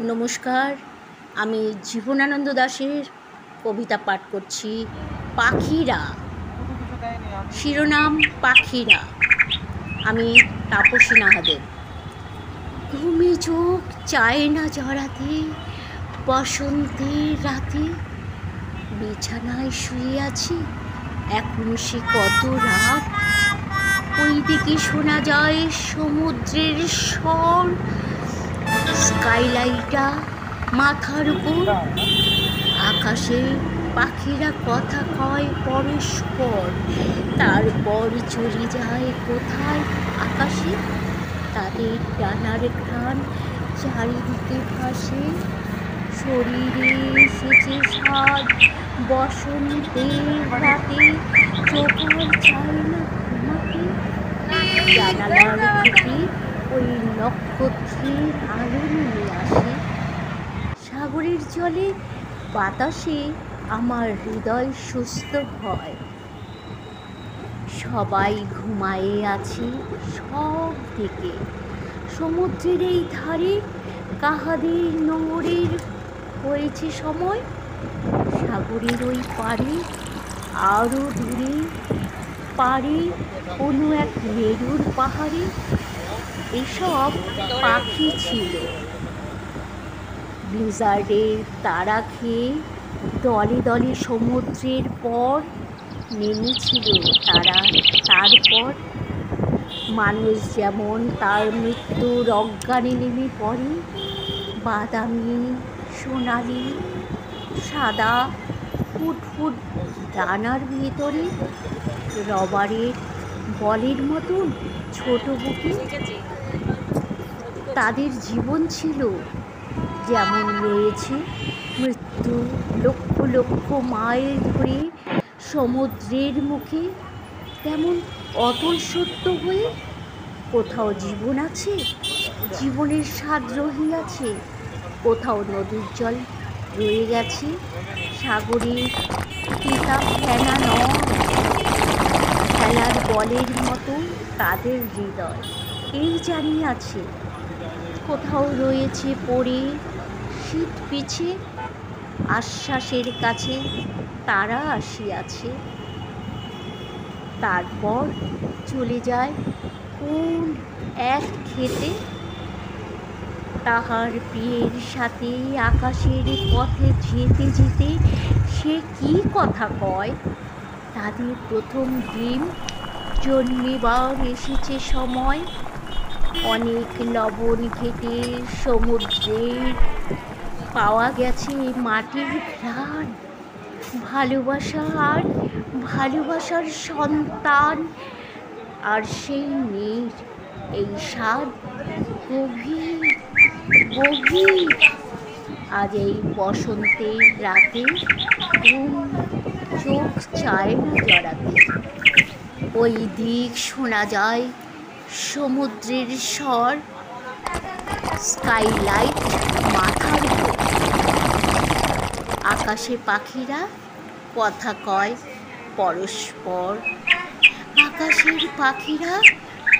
নমস্কার, আমি জীবনানন্দ দাশের কবিতা পাঠ করছি। পাখিরা। শিরোনাম পাখিরা। আমি তাপসী নাহাদের। ঘুমে চোখ চায় না জড়াতে, বসন্তের রাতে বিছানায় শুয়ে আছি, এখন সে কত রাত। ওই দিকে শোনা যায় সমুদ্রের স্বর, স্কাইলাইটটা মাথার উপর, আকাশে পাখিরা কথা কয় পরস্পর, তারপর চলে যায় কোথায় আকাশে। তাদের ডানার ঘ্রাণ চারিদিকে ভাসে, শরীরে এসেছে স্বাদ বসন্তের রাতে, চোখ আর চায় না ঘুমাতে। জানালার থেকে ওই নক্ষত্রের আলো নেমে আসে, সাগরের জলে বাতাসে আমার হৃদয় সুস্থ হয়। সবাই ঘুমায়ে আছে সব দিকে, সমুদ্রের এই ধারে কাহাদের নোঙরের হয়েছে সময়, সাগরের ওই পারে আরও দূরে পারে কোনো এক মেরুর পাহাড়ে এসব পাখি ছিল। ব্লিজার্ডের তারা খেয়ে দলে দলে সমুদ্রের পর নেমেছিল তারা। তারপর মানুষ যেমন তার মৃত্যুর অজ্ঞানে নেমে পড়ে, বাদামি সোনালি সাদা ফুটফুট ডানার ভেতরে রবারের বলের মতন ছোট বুকে তাদের জীবন ছিল। যেমন রয়েছে মৃত্যু লক্ষ লক্ষ মাইল ধরে সমুদ্রের মুখে, তেমন অতল সত্য হয়ে কোথাও জীবন আছে, জীবনের স্বাদ রহিয়াছে। কোথাও নদীর জল রয়ে গেছে, সাগরের পিতা ফেনা নয়, খেলার বলের মতো তাদের হৃদয় এই জানিয়াছে। কোথাও রয়েছে পড়ে শীত পিছে, আশ্বাসের কাছে তারা আসিয়াছে। তারপর চলে যায় কোন এক খেতে, তাহার প্রিয়ের সাথে আকাশের পথে যেতে যেতে সে কি কথা কয়। তাদের প্রথম ডিম জন্মেবার এসেছে সময়, অনেক লবণ ঘেটে সমুদ্রের পাওয়া গেছে মাটির ঘ্রাণ, ভালোবাসা আর ভালোবাসার সন্তান। আর সেই মেয়ের এই স্বাদ গভীর গভীর। আজ এই বসন্তের রাতে ঘুম চোখ চায় না জড়াতে, ওই দিক শোনা যায় সমুদ্রের স্বর, স্কাইলাইট মাথার উপর, আকাশে পাখিরা কথা কয় পরস্পর, আকাশের পাখিরা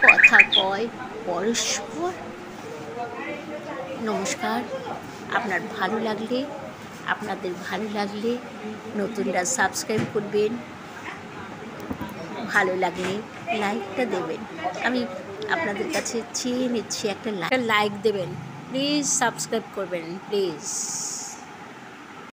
কথা কয় পরস্পর। নমস্কার। আপনাদের ভালো লাগলে নতুনরা সাবস্ক্রাইব করবেন, ভালো লাগলে লাইকটা দেবেন। আমি আপনাদের কাছে চেয়ে নিচ্ছি একটা লাইক দেবেন, প্লিজ সাবস্ক্রাইব করবেন প্লিজ।